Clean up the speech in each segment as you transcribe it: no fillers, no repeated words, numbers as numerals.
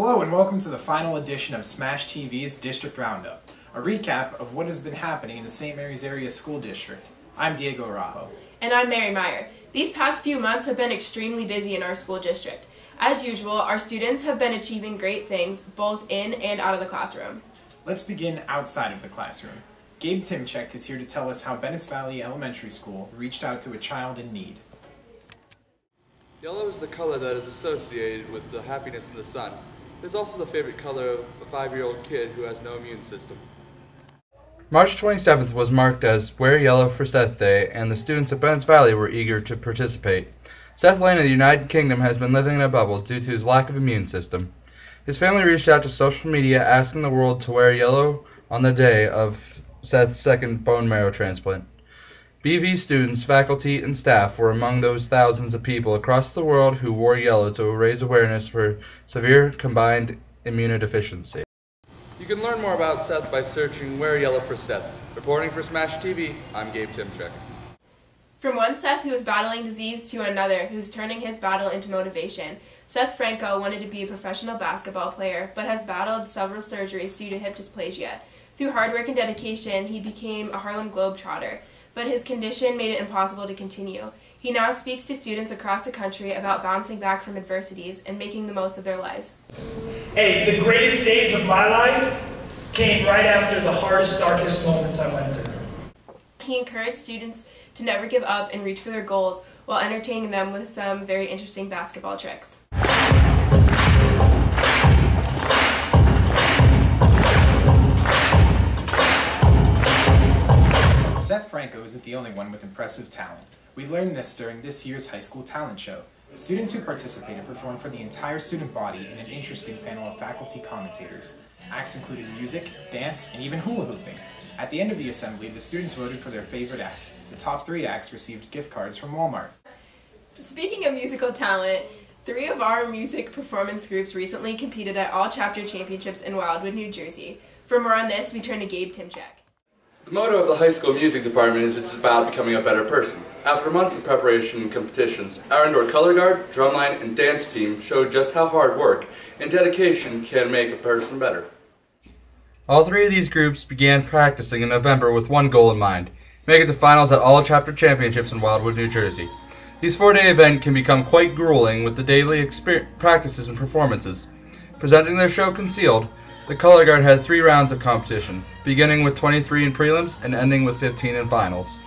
Hello and welcome to the final edition of Smash TV's District Roundup, a recap of what has been happening in the St. Mary's Area School District. I'm Diego Rajo. And I'm Mary Meyer. These past few months have been extremely busy in our school district. As usual, our students have been achieving great things both in and out of the classroom. Let's begin outside of the classroom. Gabe Tim is here to tell us how Bennett's Valley Elementary School reached out to a child in need. Yellow is the color that is associated with the happiness in the sun. It is also the favorite color of a 5-year-old kid who has no immune system. March 27th was marked as Wear Yellow for Seth Day, and the students at Bennett's Valley were eager to participate. Seth Lane of the United Kingdom has been living in a bubble due to his lack of immune system. His family reached out to social media asking the world to wear yellow on the day of Seth's second bone marrow transplant. BV students, faculty, and staff were among those thousands of people across the world who wore yellow to raise awareness for severe combined immunodeficiency. You can learn more about Seth by searching Wear Yellow for Seth. Reporting for Smash TV, I'm Gabe Tim. From one Seth who is battling disease to another who's turning his battle into motivation, Seth Franco wanted to be a professional basketball player but has battled several surgeries due to hip dysplasia. Through hard work and dedication, he became a Harlem Globetrotter, but his condition made it impossible to continue. He now speaks to students across the country about bouncing back from adversities and making the most of their lives. Hey, the greatest days of my life came right after the hardest, darkest moments I went through. He encouraged students to never give up and reach for their goals while entertaining them with some very interesting basketball tricks. Seth Franco isn't the only one with impressive talent. We learned this during this year's high school talent show. Students who participated performed for the entire student body in an interesting panel of faculty commentators. Acts included music, dance, and even hula hooping. At the end of the assembly, the students voted for their favorite act. The top 3 acts received gift cards from Walmart. Speaking of musical talent, 3 of our music performance groups recently competed at all chapter championships in Wildwood, New Jersey. For more on this, we turn to Gabe Tim. The motto of the high school music department is it's about becoming a better person. After months of preparation and competitions, our indoor color guard, drumline, and dance team showed just how hard work and dedication can make a person better. All 3 of these groups began practicing in November with one goal in mind: make it to finals at all chapter championships in Wildwood, New Jersey. These 4-day event can become quite grueling with the daily practices and performances. Presenting their show concealed, the color guard had 3 rounds of competition, beginning with 23 in prelims and ending with 15 in finals.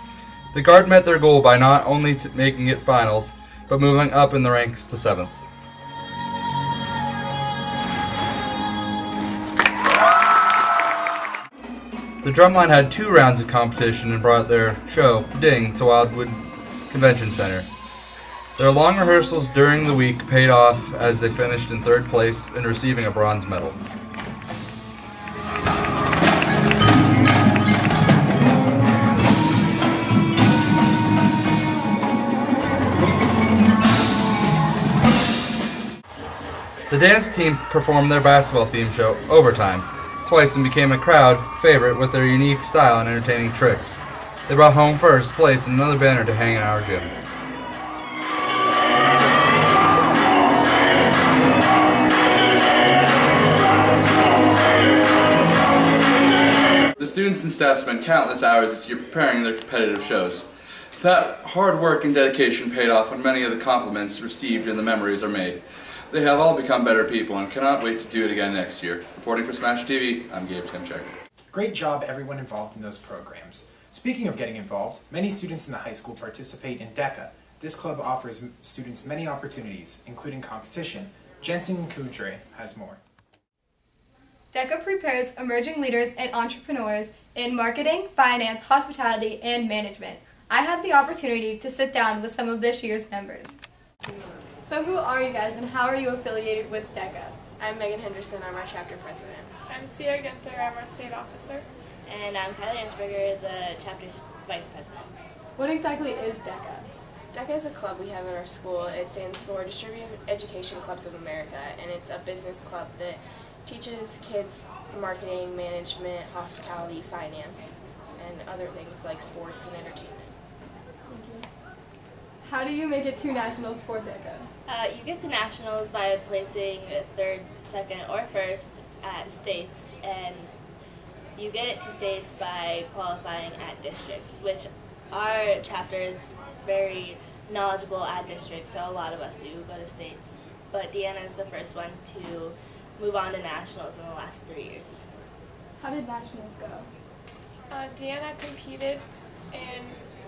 The guard met their goal by not only making it finals, but moving up in the ranks to 7th. The drumline had 2 rounds of competition and brought their show, Ding, to Wildwood Convention Center. Their long rehearsals during the week paid off as they finished in 3rd place and receiving a bronze medal. The dance team performed their basketball theme show, Overtime, twice and became a crowd favorite with their unique style and entertaining tricks. They brought home 1st place and another banner to hang in our gym. The students and staff spent countless hours this year preparing their competitive shows. That hard work and dedication paid off when many of the compliments received and the memories are made. They have all become better people and cannot wait to do it again next year. Reporting for Smash TV, I'm Gabe Tim. Great job everyone involved in those programs. Speaking of getting involved, many students in the high school participate in DECA. This club offers students many opportunities, including competition. Jensen Kudre has more. DECA prepares emerging leaders and entrepreneurs in marketing, finance, hospitality, and management. I had the opportunity to sit down with some of this year's members. So who are you guys and how are you affiliated with DECA? I'm Megan Henderson, I'm our chapter president. I'm Sia Gunther, I'm our state officer. And I'm Kylie Ansberger, the chapter's vice president. What exactly is DECA? DECA is a club we have in our school. It stands for Distributed Education Clubs of America, and it's a business club that teaches kids marketing, management, hospitality, finance, and other things like sports and entertainment. How do you make it to nationals for DECA? You get to nationals by placing third, second, or first at states, and you get it to states by qualifying at districts, which our chapter is very knowledgeable at districts, so a lot of us do go to states. But Deanna is the first one to move on to nationals in the last 3 years. How did nationals go? Deanna competed in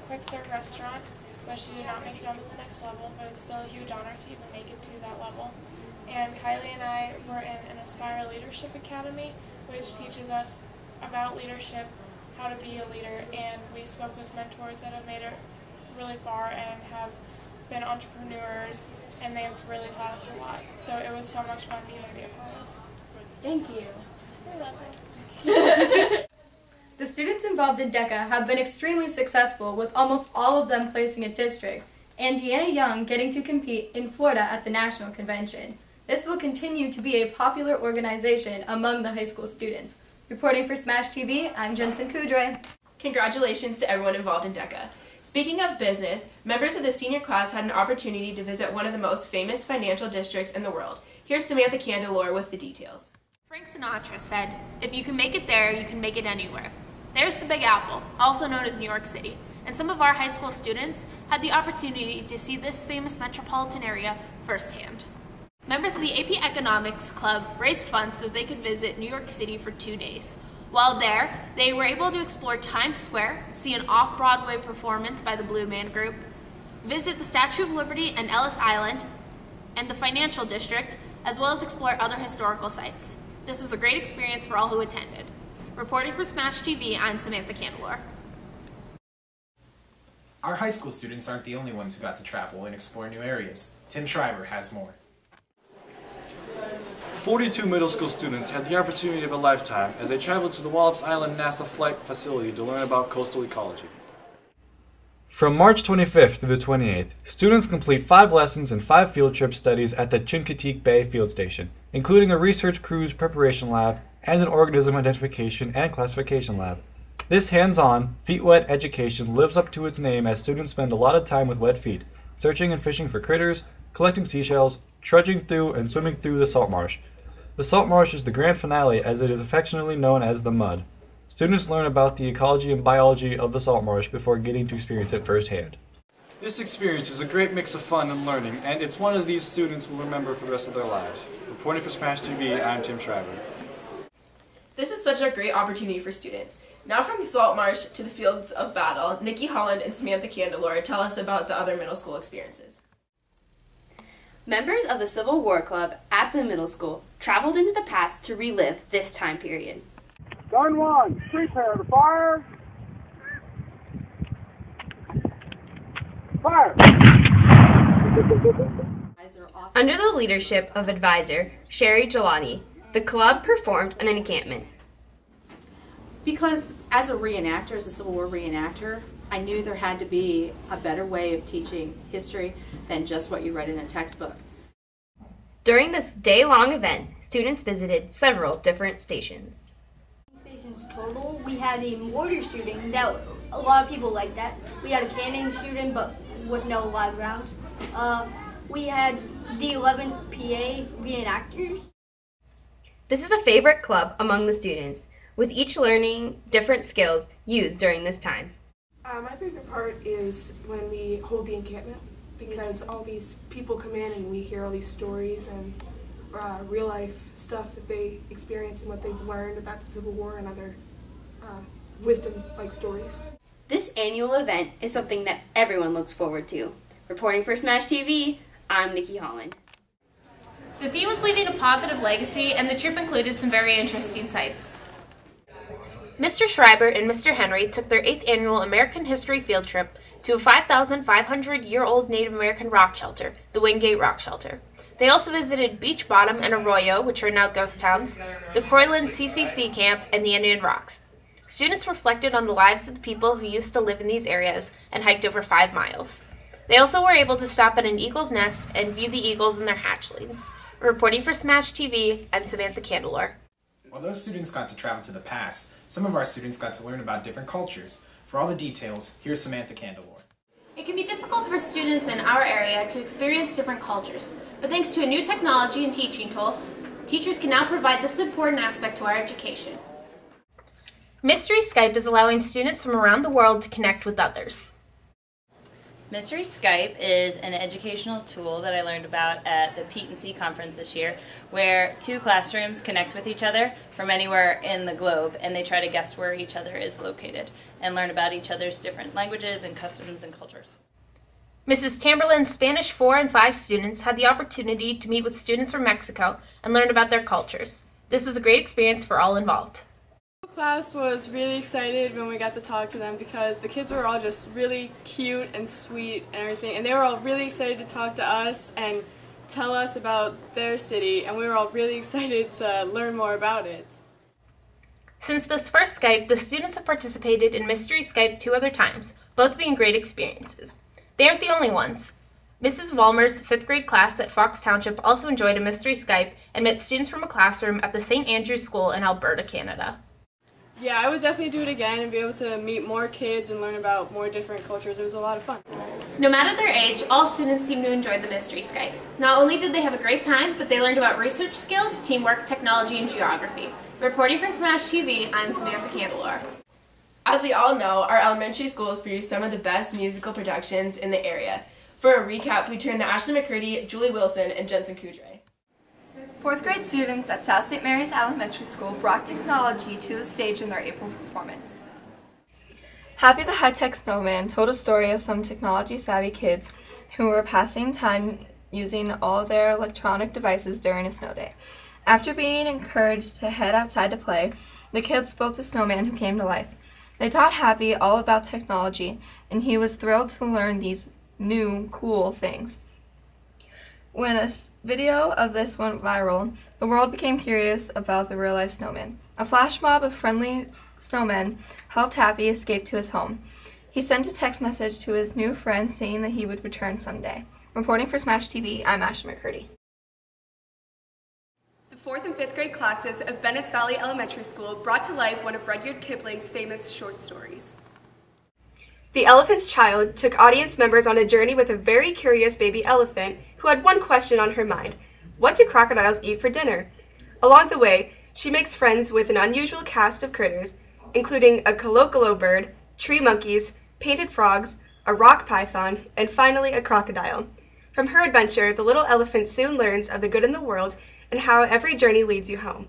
quick serve restaurant, but she did not make it on to the next level, but it's still a huge honor to even make it to that level. And Kylie and I were in an Aspire Leadership Academy, which teaches us about leadership, how to be a leader, and we spoke with mentors that have made it really far and have been entrepreneurs, and they've really taught us a lot. So it was so much fun to even be a part of. Thank you. You're welcome. The students involved in DECA have been extremely successful, with almost all of them placing at districts, and Deanna Young getting to compete in Florida at the national convention. This will continue to be a popular organization among the high school students. Reporting for Smash TV, I'm Jensen Kudre. Congratulations to everyone involved in DECA. Speaking of business, members of the senior class had an opportunity to visit one of the most famous financial districts in the world. Here's Samantha Campbell with the details. Frank Sinatra said, "If you can make it there, you can make it anywhere." There's the Big Apple, also known as New York City, and some of our high school students had the opportunity to see this famous metropolitan area firsthand. Members of the AP Economics Club raised funds so they could visit New York City for 2 days. While there, they were able to explore Times Square, see an off-Broadway performance by the Blue Man Group, visit the Statue of Liberty and Ellis Island, and the Financial District, as well as explore other historical sites. This was a great experience for all who attended. Reporting for Smash TV, I'm Samantha Campbell. Our high school students aren't the only ones who got to travel and explore new areas. Tim Schreiber has more. 42 middle school students had the opportunity of a lifetime as they traveled to the Wallops Island NASA Flight Facility to learn about coastal ecology. From March 25th through the 28th, students complete 5 lessons and 5 field trip studies at the Chincoteague Bay Field Station, including a research cruise preparation lab and an organism identification and classification lab. This hands-on, feet-wet education lives up to its name as students spend a lot of time with wet feet, searching and fishing for critters, collecting seashells, trudging through and swimming through the salt marsh. The salt marsh is the grand finale, as it is affectionately known as the mud. Students learn about the ecology and biology of the salt marsh before getting to experience it firsthand. This experience is a great mix of fun and learning, and it's one of these students will remember for the rest of their lives. Reporting for Smash TV, I'm Tim Schreiber. This is such a great opportunity for students. Now from the salt marsh to the fields of battle, Nikki Holland and Samantha Campbell tell us about the other middle school experiences. Members of the Civil War Club at the middle school traveled into the past to relive this time period. Gun 1, prepare to fire. Fire! Under the leadership of advisor Sherry Jelani, the club performed an encampment. Because as a reenactor, as a Civil War reenactor, I knew there had to be a better way of teaching history than just what you read in a textbook. During this day-long event, students visited several different stations. Stations total. We had a mortar shooting that a lot of people liked that. We had a cannon shooting, but with no live rounds. We had the 11th PA reenactors. This is a favorite club among the students, with each learning different skills used during this time. My favorite part is when we hold the encampment, because all these people come in and we hear all these stories and real life stuff that they experience and what they've learned about the Civil War and other wisdom-like stories. This annual event is something that everyone looks forward to. Reporting for Smash TV, I'm Nikki Holland. The theme was leaving a positive legacy, and the trip included some very interesting sights. Mr. Schreiber and Mr. Henry took their 8th annual American History field trip to a 5,500-year-old Native American rock shelter, the Wingate Rock Shelter. They also visited Beach Bottom and Arroyo, which are now ghost towns, the Croyland CCC camp, and the Indian Rocks. Students reflected on the lives of the people who used to live in these areas and hiked over 5 miles. They also were able to stop at an eagle's nest and view the eagles and their hatchlings. Reporting for Smash TV, I'm Samantha Campbell. While those students got to travel to the past, some of our students got to learn about different cultures. For all the details, here's Samantha Campbell. It can be difficult for students in our area to experience different cultures, but thanks to a new technology and teaching tool, teachers can now provide this important aspect to our education. Mystery Skype is allowing students from around the world to connect with others. Mystery Skype is an educational tool that I learned about at the Pete and C conference this year, where two classrooms connect with each other from anywhere in the globe, and they try to guess where each other is located and learn about each other's different languages and customs and cultures. Mrs. Tamberlin's Spanish 4 and 5 students had the opportunity to meet with students from Mexico and learn about their cultures. This was a great experience for all involved. Class was really excited when we got to talk to them because the kids were all just really cute and sweet and everything, and they were all really excited to talk to us and tell us about their city, and we were all really excited to learn more about it. Since this first Skype, the students have participated in Mystery Skype 2 other times, both being great experiences. They aren't the only ones. Mrs. Vollmer's 5th grade class at Fox Township also enjoyed a Mystery Skype and met students from a classroom at the St. Andrews School in Alberta, Canada. Yeah, I would definitely do it again and be able to meet more kids and learn about more different cultures. It was a lot of fun. No matter their age, all students seem to enjoy the Mystery Skype. Not only did they have a great time, but they learned about research skills, teamwork, technology, and geography. Reporting for Smash TV, I'm Samantha Campbell. As we all know, our elementary schools produce some of the best musical productions in the area. For a recap, we turn to Ashley McCurdy, Julie Wilson, and Jensen Kudre. 4th grade students at South St. Mary's Elementary School brought technology to the stage in their April performance. Happy the High-Tech Snowman told a story of some technology-savvy kids who were passing time using all their electronic devices during a snow day. After being encouraged to head outside to play, the kids built a snowman who came to life. They taught Happy all about technology, and he was thrilled to learn these new, cool things. When a video of this went viral, the world became curious about the real-life snowman. A flash mob of friendly snowmen helped Happy escape to his home. He sent a text message to his new friend saying that he would return someday. Reporting for Smash TV, I'm Ashley McCurdy. The 4th and 5th grade classes of Bennett's Valley Elementary School brought to life one of Rudyard Kipling's famous short stories. The Elephant's Child took audience members on a journey with a very curious baby elephant who had one question on her mind: what do crocodiles eat for dinner? Along the way, she makes friends with an unusual cast of critters, including a colocolo bird, tree monkeys, painted frogs, a rock python, and finally a crocodile. From her adventure, the little elephant soon learns of the good in the world and how every journey leads you home.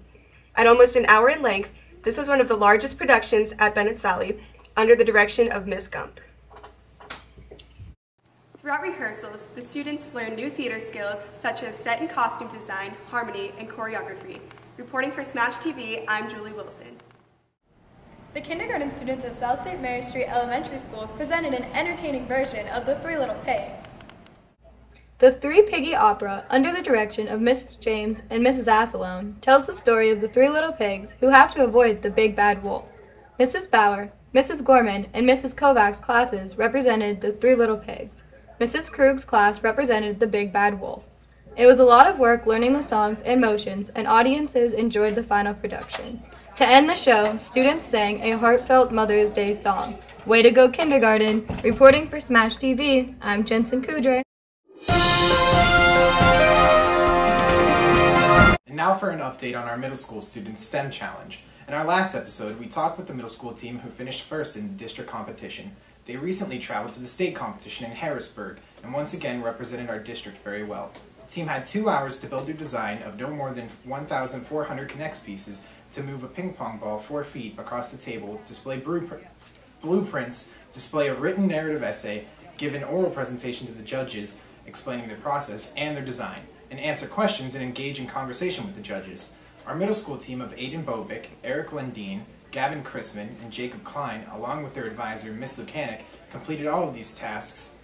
At almost an hour in length, this was one of the largest productions at Bennett's Valley, under the direction of Miss Gump. Throughout rehearsals, the students learned new theater skills such as set and costume design, harmony, and choreography. Reporting for Smash TV, I'm Julie Wilson. The kindergarten students at South St. Mary Street Elementary School presented an entertaining version of The Three Little Pigs. The Three Piggy Opera, under the direction of Mrs. James and Mrs. Asselone, tells the story of the three little pigs who have to avoid the big bad wolf. Mrs. Bauer, Mrs. Gorman, and Mrs. Kovac's classes represented the Three Little Pigs. Mrs. Krug's class represented the Big Bad Wolf. It was a lot of work learning the songs and motions, and audiences enjoyed the final production. To end the show, students sang a heartfelt Mother's Day song. Way to go, kindergarten! Reporting for Smash TV, I'm Jensen Kudre. And now for an update on our middle school students' STEM challenge. In our last episode, we talked with the middle school team who finished first in the district competition. They recently traveled to the state competition in Harrisburg and once again represented our district very well. The team had 2 hours to build their design of no more than 1,400 K'NEX pieces to move a ping pong ball 4 feet across the table, display blueprints, display a written narrative essay, give an oral presentation to the judges explaining their process and their design, and answer questions and engage in conversation with the judges. Our middle school team of Aiden Bobick, Eric Lendine, Gavin Chrisman, and Jacob Klein, along with their advisor, Miss Lukanik, completed all of these tasks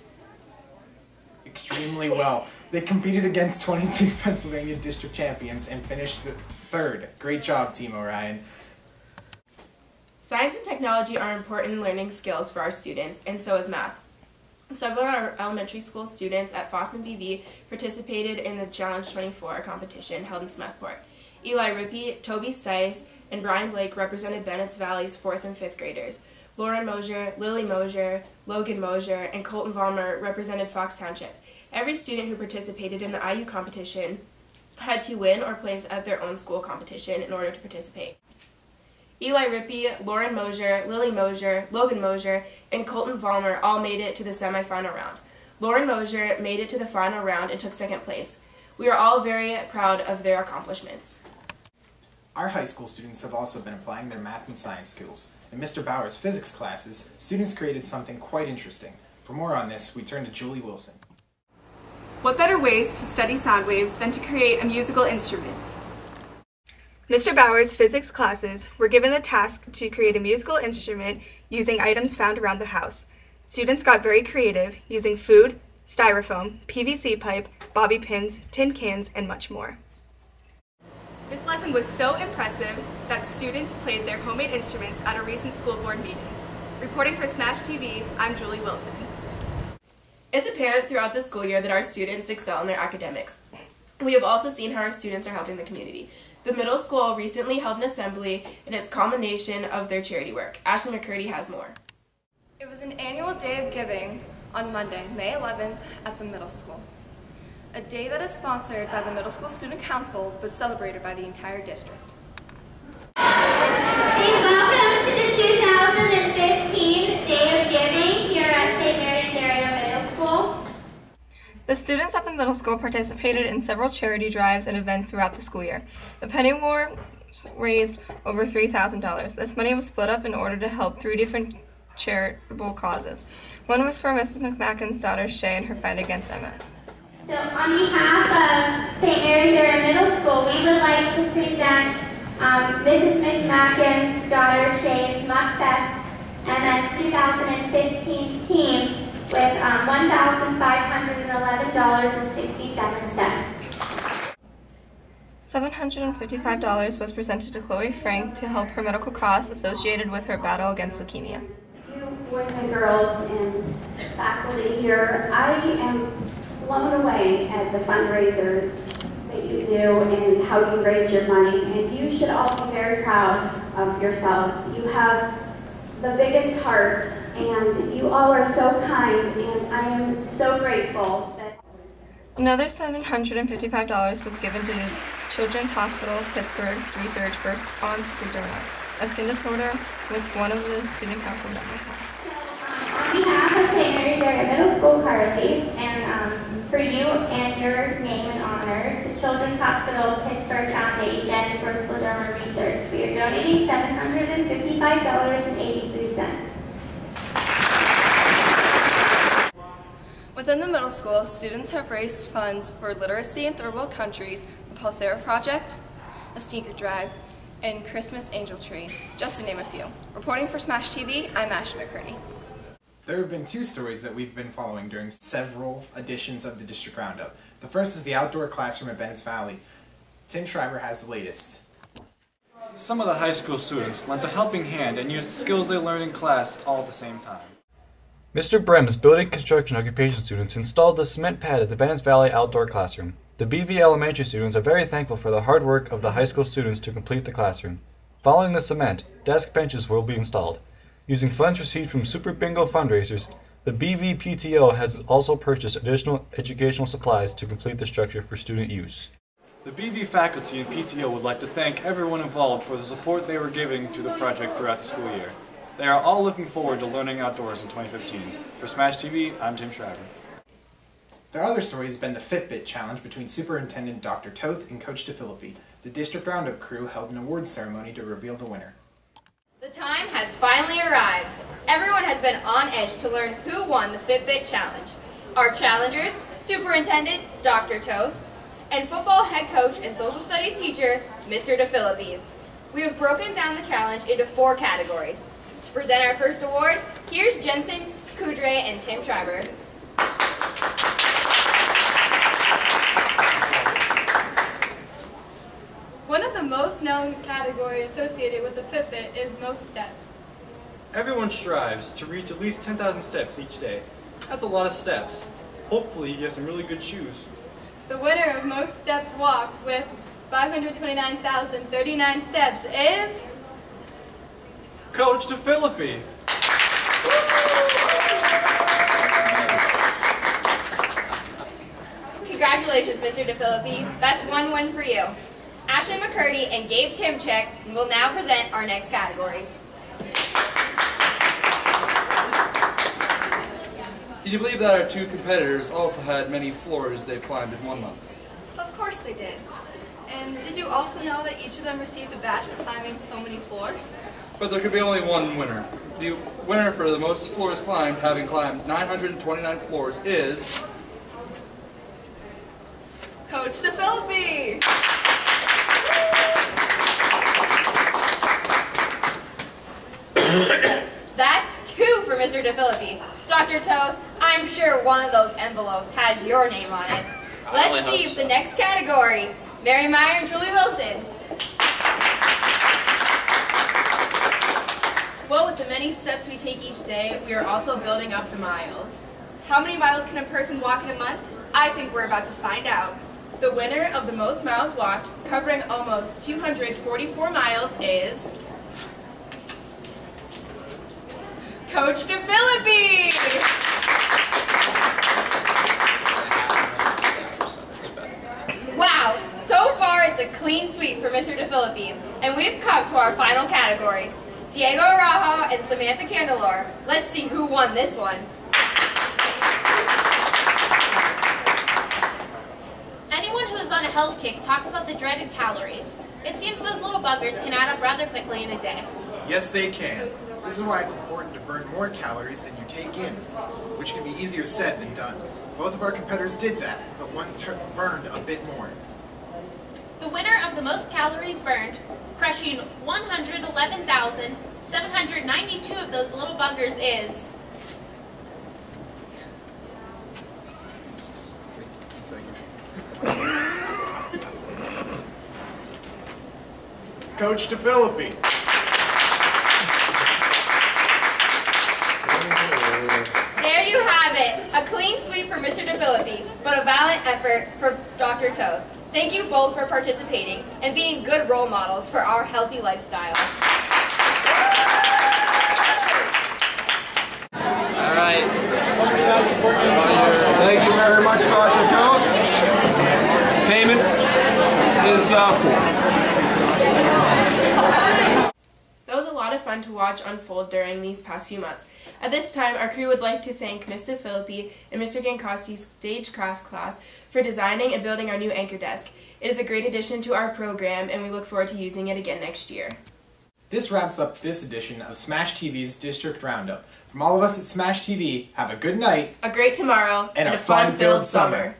extremely well. They competed against 22 Pennsylvania district champions and finished third. Great job, Team Orion. Science and technology are important learning skills for our students, and so is math. Several of our elementary school students at Fox and BV participated in the Challenge 24 competition held in Smethport. Eli Rippey, Toby Stice, and Brian Blake represented Bennett's Valley's 4th and 5th graders. Lauren Mosier, Lily Mosier, Logan Mosier, and Colton Vollmer represented Fox Township. Every student who participated in the IU competition had to win or place at their own school competition in order to participate. Eli Rippey, Lauren Mosier, Lily Mosier, Logan Mosier, and Colton Vollmer all made it to the semifinal round. Lauren Mosier made it to the final round and took 2nd place. We are all very proud of their accomplishments. Our high school students have also been applying their math and science skills. In Mr. Bauer's physics classes, students created something quite interesting. For more on this, we turn to Julie Wilson. What better ways to study sound waves than to create a musical instrument? Mr. Bauer's physics classes were given the task to create a musical instrument using items found around the house. Students got very creative, using food, styrofoam, PVC pipe, bobby pins, tin cans, and much more. This lesson was so impressive that students played their homemade instruments at a recent school board meeting. Reporting for Smash TV, I'm Julie Wilson. It's apparent throughout the school year that our students excel in their academics. We have also seen how our students are helping the community. The middle school recently held an assembly in its culmination of their charity work. Ashley McCurdy has more. It was an annual day of giving on Monday, May 11th at the middle school. A day that is sponsored by the Middle School Student Council but celebrated by the entire district. And welcome to the 2015 Day of Giving here at St. Mary's Area Middle School. The students at the middle school participated in several charity drives and events throughout the school year. The Penny War raised over $3,000. This money was split up in order to help 3 different charitable causes. One was for Mrs. McMackin's daughter Shay and her fight against MS. So on behalf of St. Mary's Area Middle School, we would like to present Mrs. McMackin's daughter Shay's MuckFest MS 2015 team with $1,511.67. $755 was presented to Chloe Frank to help her medical costs associated with her battle against leukemia. You boys and girls and faculty here, I am blown away at the fundraisers that you do and how you raise your money, and you should all be very proud of yourselves. You have the biggest hearts, and you all are so kind, and I am so grateful that Another $755 was given to the Children's Hospital of Pittsburgh's research for scleroderma, a skin disorder with one of the student council members. on behalf of St. Mary's Area Middle School, Carly, and for you and your name and honor to Children's Hospital Pittsburgh Foundation for Scleroderma Research, we are donating $755.83. Within the middle school, students have raised funds for literacy in third world countries, the Pulsera Project, a sneaker drive, and Christmas Angel Tree, just to name a few. Reporting for Smash TV, I'm Ashley McCurdy. There have been 2 stories that we've been following during several editions of the District Roundup. The first is the outdoor classroom at Bennett's Valley. Tim Schreiber has the latest. Some of the high school students lent a helping hand and used the skills they learned in class all at the same time. Mr. Brem's building construction occupation students installed the cement pad at the Bennett's Valley outdoor classroom. The BV elementary students are very thankful for the hard work of the high school students to complete the classroom. Following the cement, desk benches will be installed. Using funds received from Super Bingo fundraisers, the BV PTO has also purchased additional educational supplies to complete the structure for student use. The BV faculty and PTO would like to thank everyone involved for the support they were giving to the project throughout the school year. They are all looking forward to learning outdoors in 2015. For Smash TV, I'm Tim Schreiber. The other story has been the Fitbit challenge between Superintendent Dr. Toth and Coach DeFilippi. The District Roundup crew held an awards ceremony to reveal the winner. The time has finally arrived. Everyone has been on edge to learn who won the Fitbit challenge. Our challengers, Superintendent Dr. Toth, and football head coach and social studies teacher, Mr. DeFilippi. We have broken down the challenge into 4 categories. To present our first award, here's Jensen Kudre and Tim Schreiber. One of the most known categories associated with the Fitbit is most steps. Everyone strives to reach at least 10,000 steps each day. That's a lot of steps. Hopefully you get some really good shoes. The winner of most steps walked with 529,039 steps is... Coach DeFilippi. Congratulations, Mr. DeFilippi. That's one win for you. Ashley McCurdy and Gabe Tim will now present our next category. Can you believe that our two competitors also had many floors they've climbed in 1 month? Of course they did. And did you also know that each of them received a badge for climbing so many floors? But there could be only one winner. The winner for the most floors climbed, having climbed 929 floors, is... Coach DeFilippi! That's 2 for Mr. DeFilippi. Dr. Toth, I'm sure one of those envelopes has your name on it. Let's see if the next category, Mary Meyer and Julie Wilson. Well, with the many steps we take each day, we are also building up the miles. How many miles can a person walk in a month? I think we're about to find out. The winner of the most miles walked, covering almost 244 miles, is... Coach DeFilippi! Wow, so far it's a clean sweep for Mr. DeFilippi, and we've come to our final category. Diego Araujo and Samantha Campbell. Let's see who won this one. Anyone who is on a health kick talks about the dreaded calories. It seems those little buggers can add up rather quickly in a day. Yes, they can. This is why it's important to burn more calories than you take in, which can be easier said than done. Both of our competitors did that, but one burned a bit more. The winner of the most calories burned, crushing 111,792 of those little buggers, is... Coach DeFilippi. There you have it, a clean sweep for Mr. DeFilippi, but a valiant effort for Dr. Toth. Thank you both for participating and being good role models for our healthy lifestyle. All right. Thank you very much, Dr. Toth. Payment is full. That was a lot of fun to watch unfold during these past few months. At this time, our crew would like to thank Mr. Philippi and Mr. Gankoski's stagecraft class for designing and building our new anchor desk. It is a great addition to our program, and we look forward to using it again next year. This wraps up this edition of Smash TV's District Roundup. From all of us at Smash TV, have a good night, a great tomorrow, and a fun-filled summer.